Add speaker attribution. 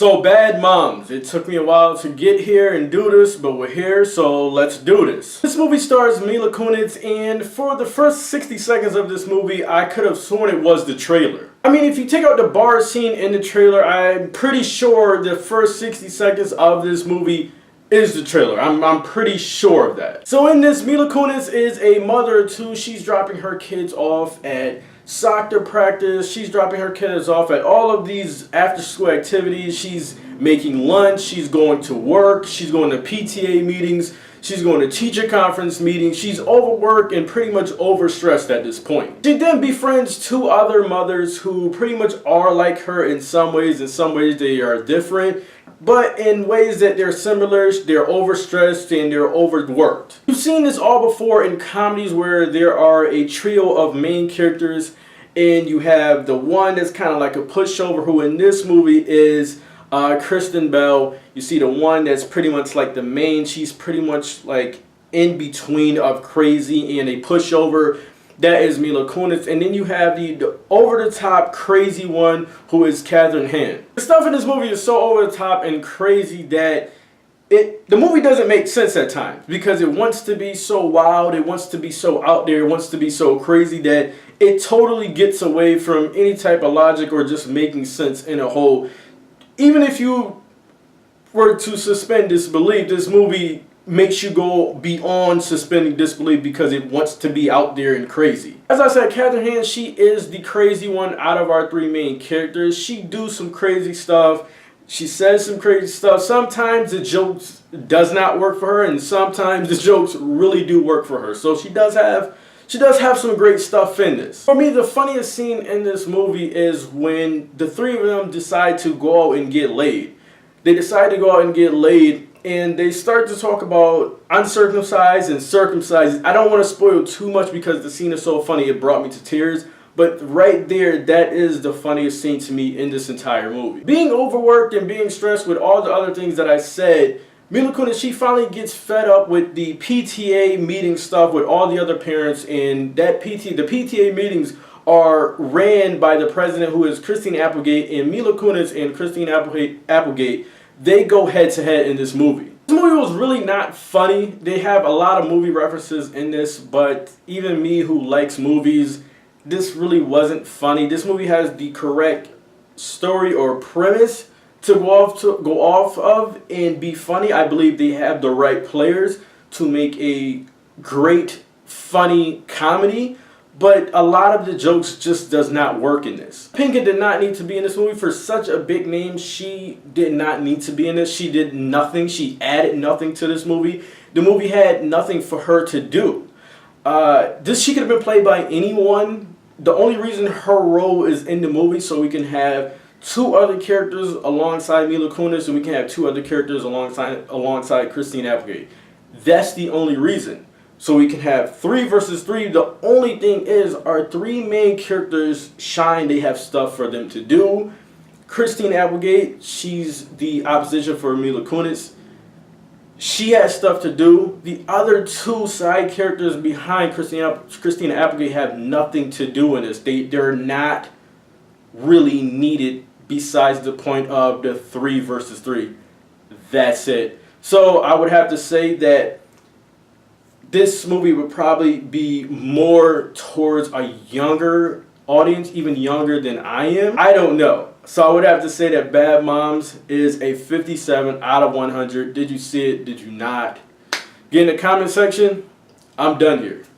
Speaker 1: So, Bad Moms. It took me a while to get here and do this, but we're here, so let's do this. This movie stars Mila Kunis, and for the first 60 seconds of this movie, I could have sworn it was the trailer. I mean, if you take out the bar scene in the trailer, I'm pretty sure the first 60 seconds of this movie is the trailer. I'm pretty sure of that. So in this, Mila Kunis is a mother of two. She's dropping her kids off at soccer practice. She's dropping her kids off at all of these after-school activities. She's making lunch. She's going to work. She's going to PTA meetings. She's going to teacher conference meetings. She's overworked and pretty much overstressed at this point. She then befriends two other mothers who pretty much are like her in some ways. In some ways they are different. But in ways that they're similar, they're overstressed and they're overworked. You've seen this all before in comedies where there are a trio of main characters and you have the one that's kind of like a pushover, who in this movie is Kristen Bell. You see the one that's pretty much like the main. She's pretty much like in between of crazy and a pushover. That is Mila Kunis. And then you have the over-the-top crazy one, who is Catherine Hahn. The stuff in this movie is so over-the-top and crazy that the movie doesn't make sense at times, because it wants to be so wild, it wants to be so out there, it wants to be so crazy that it totally gets away from any type of logic or just making sense in a whole. Even if you were to suspend disbelief, this movie makes you go beyond suspending disbelief because it wants to be out there and crazy. As I said, Catherine Hahn, she is the crazy one out of our three main characters. She do some crazy stuff. She says some crazy stuff. Sometimes the jokes does not work for her, and sometimes the jokes really do work for her. So she does have some great stuff in this. For me, the funniest scene in this movie is when the three of them decide to go out and get laid. They decide to go out and get laid, and they start to talk about uncircumcised and circumcised. I don't want to spoil too much because the scene is so funny it brought me to tears. But right there, that is the funniest scene to me in this entire movie. Being overworked and being stressed with all the other things that I said, Mila Kunis, she finally gets fed up with the PTA meeting stuff with all the other parents, and the PTA meetings are ran by the president, who is Christine Applegate, and Mila Kunis and Christine Applegate, they go head to head in this movie. This movie was really not funny. They have a lot of movie references in this, but even me who likes movies, this really wasn't funny. This movie has the correct story or premise to go off of and be funny. I believe they have the right players to make a great, funny comedy. But a lot of the jokes just does not work in this. Pinkett did not need to be in this movie. For such a big name, she did not need to be in this. She did nothing. She added nothing to this movie. The movie had nothing for her to do. She could have been played by anyone. The only reason her role is in the movie so we can have two other characters alongside Mila Kunis, and we can have two other characters alongside Christine Applegate. That's the only reason. So we can have 3 versus 3. The only thing is, our three main characters shine. They have stuff for them to do. Christine Applegate, she's the opposition for Mila Kunis. She has stuff to do. The other two side characters behind Christina Applegate have nothing to do in this. They're not really needed besides the point of the 3 versus 3. That's it. So I would have to say that this movie would probably be more towards a younger audience, even younger than I am. I don't know. So I would have to say that Bad Moms is a 57 out of 100. Did you see it? Did you not? Get in the comment section. I'm done here.